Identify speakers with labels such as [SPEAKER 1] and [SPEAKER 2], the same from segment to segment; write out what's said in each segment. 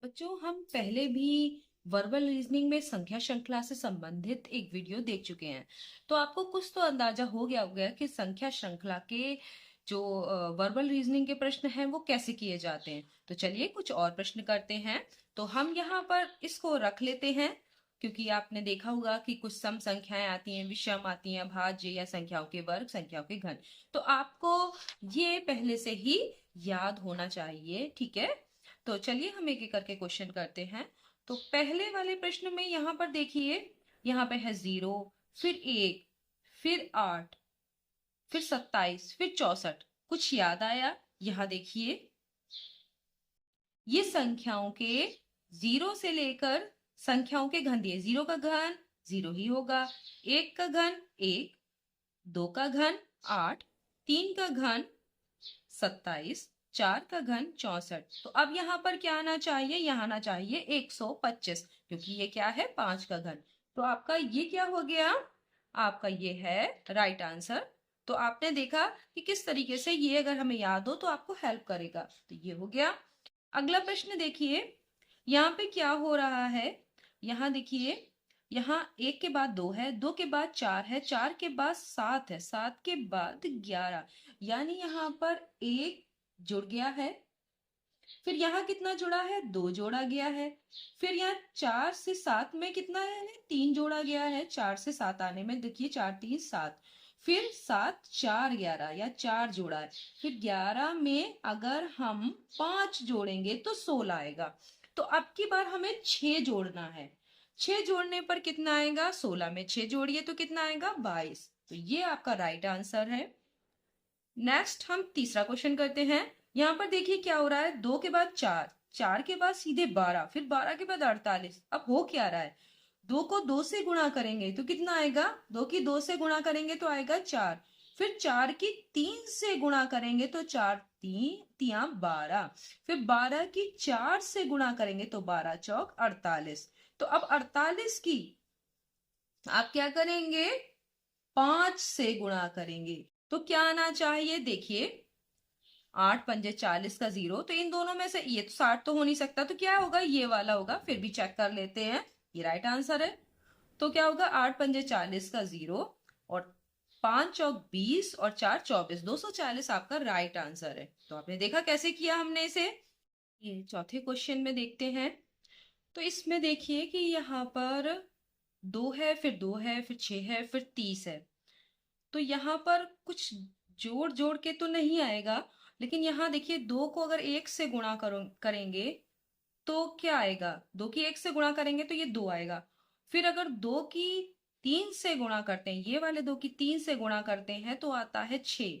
[SPEAKER 1] बच्चों, हम पहले भी वर्बल रीजनिंग में संख्या श्रृंखला से संबंधित एक वीडियो देख चुके हैं। तो आपको कुछ तो अंदाजा हो गया होगा कि संख्या श्रृंखला के जो वर्बल रीजनिंग के प्रश्न हैं वो कैसे किए जाते हैं। तो चलिए कुछ और प्रश्न करते हैं। तो हम यहाँ पर इसको रख लेते हैं, क्योंकि आपने देखा होगा कि कुछ सम संख्याएं आती हैं, विषम आती हैं, भाज्य या संख्याओं के वर्ग, संख्याओं के घन। तो आपको ये पहले से ही याद होना चाहिए, ठीक है। तो चलिए हम एक एक करके क्वेश्चन करते हैं। तो पहले वाले प्रश्न में यहाँ पर देखिए, यहाँ पे है 0, फिर 1, फिर 8, फिर 27, फिर 64। कुछ याद आया? यहाँ देखिए, ये संख्याओं के 0 से लेकर संख्याओं के घन दिए। 0 का घन 0 ही होगा, 1 का घन 1, 2 का घन 8, 3 का घन 27, 4 का घन 64। तो अब यहाँ पर क्या आना चाहिए? यहाँ आना चाहिए 125, क्योंकि ये क्या है? 5 का घन। तो आपका ये क्या हो गया? आपका ये है राइट आंसर। तो आपने देखा कि किस तरीके से ये अगर हमें याद हो तो आपको हेल्प करेगा। तो ये हो गया। अगला प्रश्न देखिए, यहाँ पे क्या हो रहा है। यहाँ देखिए, यहाँ 1 के बाद 2 है, 2 के बाद 4 है, 4 के बाद 7 है, 7 के बाद 11। यानी यहाँ पर 1 जुड़ गया है, फिर यहाँ कितना जुड़ा है? 2 जोड़ा गया है। फिर यहाँ 4 से 7 में कितना है? 3 जोड़ा गया है। 4 से 7 आने में देखिए, 4 3 7, फिर 7 4 11 या 4 जोड़ा है। फिर 11 में अगर हम 5 जोड़ेंगे तो 16 आएगा। तो अब की बार हमें 6 जोड़ना है। 6 जोड़ने पर कितना आएगा? 16 में 6 जोड़िए तो कितना आएगा? 22। तो ये आपका राइट आंसर है। नेक्स्ट हम तीसरा क्वेश्चन करते हैं। यहाँ पर देखिए क्या हो रहा है। 2 के बाद 4, 4 के बाद सीधे 12, फिर 12 के बाद 48। अब हो क्या रहा है? 2 को 2 से गुणा करेंगे तो कितना आएगा? 2 की 2 से गुणा करेंगे तो आएगा 4। फिर 4 की 3 से गुणा करेंगे तो 4 3 तिया 12। फिर 12 की 4 से गुणा करेंगे तो 12 चौक 48। तो अब 48 की आप क्या करेंगे? 5 से गुणा करेंगे तो क्या आना चाहिए? देखिए, 8 पंजे 40 का 0, तो इन दोनों में से ये तो 60 तो हो नहीं सकता, तो क्या होगा? ये वाला होगा। फिर भी चेक कर लेते हैं, ये राइट आंसर है। तो क्या होगा? 8 पंजे 40 का 0, और 5 चौक 20 और 4 24, 240 आपका राइट आंसर है। तो आपने देखा कैसे किया हमने इसे। ये चौथे क्वेश्चन में देखते हैं। तो इसमें देखिए कि यहाँ पर 2 है, फिर 2 है, फिर 6 है, फिर 30 है। तो यहाँ पर कुछ जोड़ जोड़ के तो नहीं आएगा, लेकिन यहाँ देखिए, 2 को अगर 1 से गुणा करेंगे तो क्या आएगा? 2 की 1 से गुणा करेंगे तो ये 2 आएगा। फिर अगर 2 की 3 से गुणा करते हैं, ये वाले 2 की 3 से गुणा करते हैं तो आता है 6।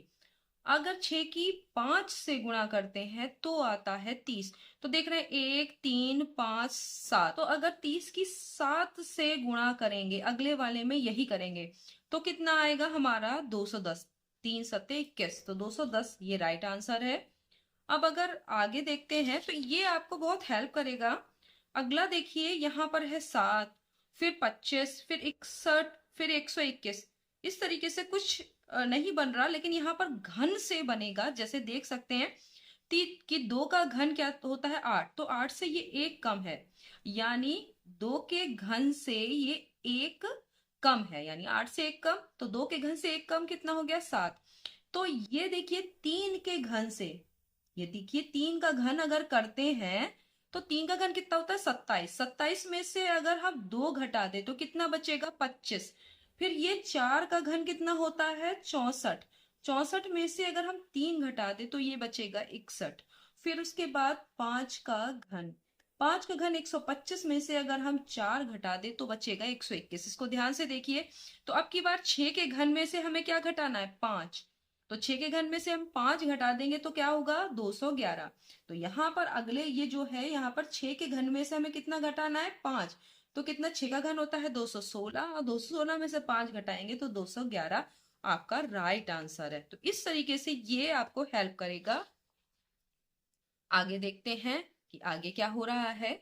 [SPEAKER 1] अगर 6 की 5 से गुणा करते हैं तो आता है 30। तो देख रहे हैं, 1 3 5 7। तो अगर 30 की 7 से गुणा करेंगे, अगले वाले में यही करेंगे, तो कितना आएगा हमारा? 210। 3 सत्ते 21, तो 210 ये राइट आंसर है। अब अगर आगे देखते हैं तो ये आपको बहुत हेल्प करेगा। अगला देखिए, यहाँ पर है 7, फिर 25, फिर 61, फिर 121। इस तरीके से कुछ नहीं बन रहा, लेकिन यहाँ पर घन से बनेगा। जैसे देख सकते हैं कि 2 का घन क्या होता है? 8। तो 8 से ये 1 कम है, यानी 2 के घन से ये 1 कम है, यानी 8 से 1 कम। तो 2 के घन से 1 कम कितना हो गया? 7। तो ये देखिए, 3 के घन से, ये देखिए 3 का घन अगर करते हैं तो 3 का घन कितना होता है? 27। 27 में से अगर हम 2 घटा दे तो कितना बचेगा? 25। फिर ये 4 का घन कितना होता है? 64। 64 में से अगर हम 3 घटा दे तो ये बचेगा 61। फिर उसके बाद 5 का घन, 5 का घन 125 में से अगर हम 4 घटा दे तो बचेगा 121। इसको ध्यान से देखिए। तो अब की बार 6 के घन में से हमें क्या घटाना है? 5। तो 6 के घन में से हम 5 घटा देंगे तो क्या होगा? 211। तो यहाँ पर अगले ये जो है, यहाँ पर 6 के घन में से हमें कितना घटाना है? 5। तो कितना 6 का घन होता है? 216, और 216 में से 5 घटाएंगे तो 211 आपका राइट आंसर है। तो इस तरीके से ये आपको हेल्प करेगा। आगे देखते हैं कि आगे क्या हो रहा है।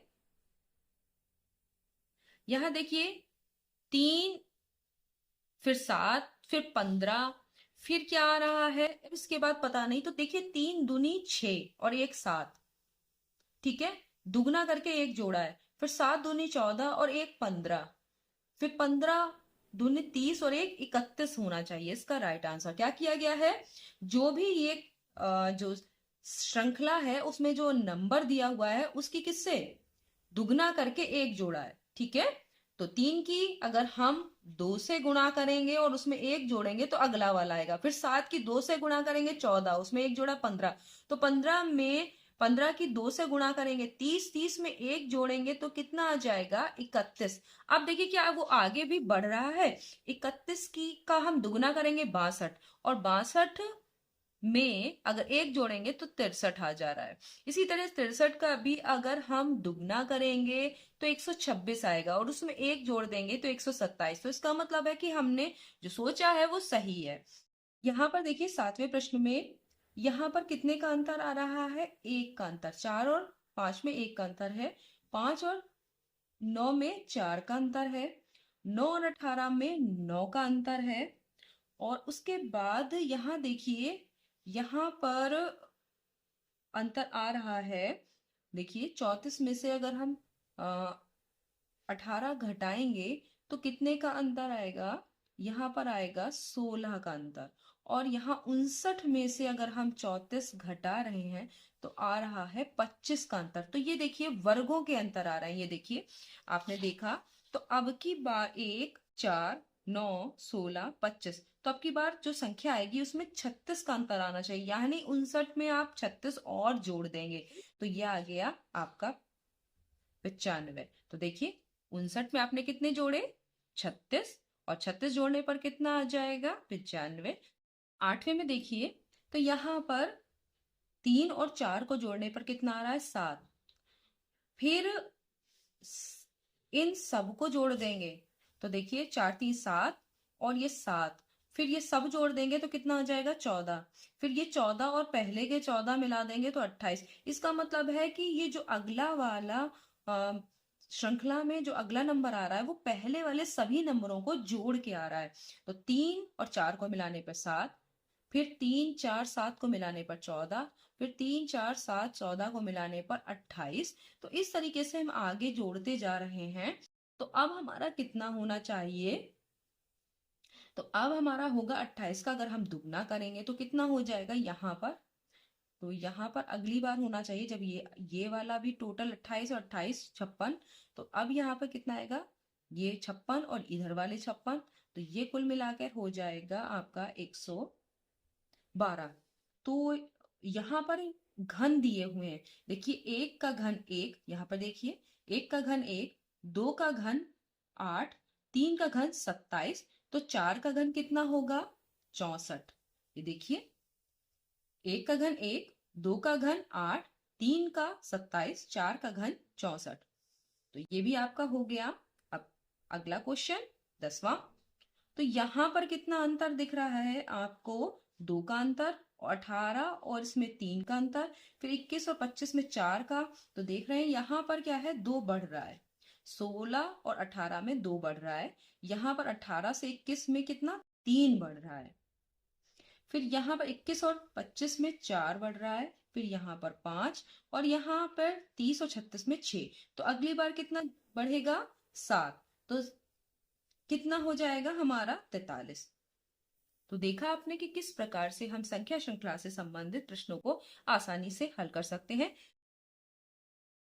[SPEAKER 1] यहां देखिए, 3, फिर 7, फिर 15, फिर क्या आ रहा है इसके बाद? पता नहीं। तो देखिए, 3 दूनी 6 और 1 7, ठीक है। दुगना करके एक जोड़ा है, फिर 7 दूनी 14 और एक 15, फिर 15 दूनी 30 और एक 31 होना चाहिए इसका राइट आंसर। क्या किया गया है, जो भी ये जो श्रृंखला है उसमें जो नंबर दिया हुआ है उसकी किससे दुगना करके एक जोड़ा है, ठीक है। तो 3 की अगर हम 2 से गुणा करेंगे और उसमें एक जोड़ेंगे तो अगला वाला आएगा, फिर 7 की 2 से गुणा करेंगे 14, उसमें एक जोड़ा 15, तो 15 की 2 से गुणा करेंगे 30, 30 में एक जोड़ेंगे तो कितना आ जाएगा 31। अब देखिए क्या वो आगे भी बढ़ रहा है, 31 की का हम दुगना करेंगे 62, और 62 में अगर एक जोड़ेंगे तो 63 आ जा रहा है। इसी तरह 63 का भी अगर हम दुगना करेंगे तो 126 आएगा, और उसमें एक जोड़ देंगे तो 127। तो इसका मतलब है कि हमने जो सोचा है वो सही है। यहाँ पर देखिए 7वें प्रश्न में यहाँ पर कितने का अंतर आ रहा है, एक का अंतर। 4 और 5 में एक का अंतर है, 5 और 9 में 4 का अंतर है, 9 और 18 में 9 का अंतर है। और उसके बाद यहाँ देखिए यहाँ पर अंतर आ रहा है, देखिए 34 में से अगर हम 18 घटाएंगे तो कितने का अंतर आएगा, यहाँ पर आएगा 16 का अंतर। और यहाँ 59 में से अगर हम 34 घटा रहे हैं तो आ रहा है 25 का अंतर। तो ये देखिए वर्गों के अंतर आ रहे हैं, ये देखिए आपने देखा। तो अब की बार 1 4 9 16 25, तो अब की बार जो संख्या आएगी उसमें 36 का अंतर आना चाहिए, यानी 59 में आप 36 और जोड़ देंगे तो ये आ गया आपका 95। तो देखिए 59 में आपने कितने जोड़े 36, और 36 जोड़ने पर कितना आ जाएगा 95। 8वें में देखिए तो यहाँ पर 3 और 4 को जोड़ने पर कितना आ रहा है 7, फिर इन सब को जोड़ देंगे तो देखिए 4 3 7 और ये 7, फिर ये सब जोड़ देंगे तो कितना आ जाएगा 14, फिर ये 14 और पहले के 14 मिला देंगे तो 28। इसका मतलब है कि ये जो अगला वाला श्रृंखला में जो अगला नंबर आ रहा है वो पहले वाले सभी नंबरों को जोड़ के आ रहा है। तो 3 और 4 को मिलाने पर 7, फिर 3 4 7 को मिलाने पर 14, फिर 3 4 7 14 को मिलाने पर 28। तो इस तरीके से हम आगे जोड़ते जा रहे हैं। तो अब हमारा कितना होना चाहिए, तो अब हमारा होगा 28 का अगर हम दुगना करेंगे तो कितना हो जाएगा यहाँ पर, तो यहाँ पर अगली बार होना चाहिए जब ये वाला भी टोटल 28 और 28 56। तो अब यहाँ पर कितना आएगा, ये 56 और इधर वाले 56, तो ये कुल मिलाकर हो जाएगा आपका 112। तो यहाँ पर घन दिए हुए हैं, देखिए एक का घन एक, यहाँ पर देखिए एक का घन एक, 2 का घन 8, 3 का घन 27, तो 4 का घन कितना होगा 64। ये देखिए एक का घन एक, 2 का घन 8, 3 का 27, 4 का घन 64। तो ये भी आपका हो गया। अब अगला क्वेश्चन 10वां, तो यहां पर कितना अंतर दिख रहा है आपको, 2 का अंतर, 18 और इसमें 3 का अंतर, फिर 21 और 25 में 4 का। तो देख रहे हैं यहाँ पर क्या है 2 बढ़ रहा है, 16 और 18 में 2 बढ़ रहा है, यहाँ पर 18 से 21 में कितना 3 बढ़ रहा है, फिर यहाँ पर 21 और 25 में 4 बढ़ रहा है, फिर यहाँ पर 5, और यहाँ पर 30 और 36 में 6। तो अगली बार कितना बढ़ेगा 7, तो कितना हो जाएगा हमारा 43। तो देखा आपने कि किस प्रकार से हम संख्या श्रृंखला से संबंधित प्रश्नों को आसानी से हल कर सकते हैं।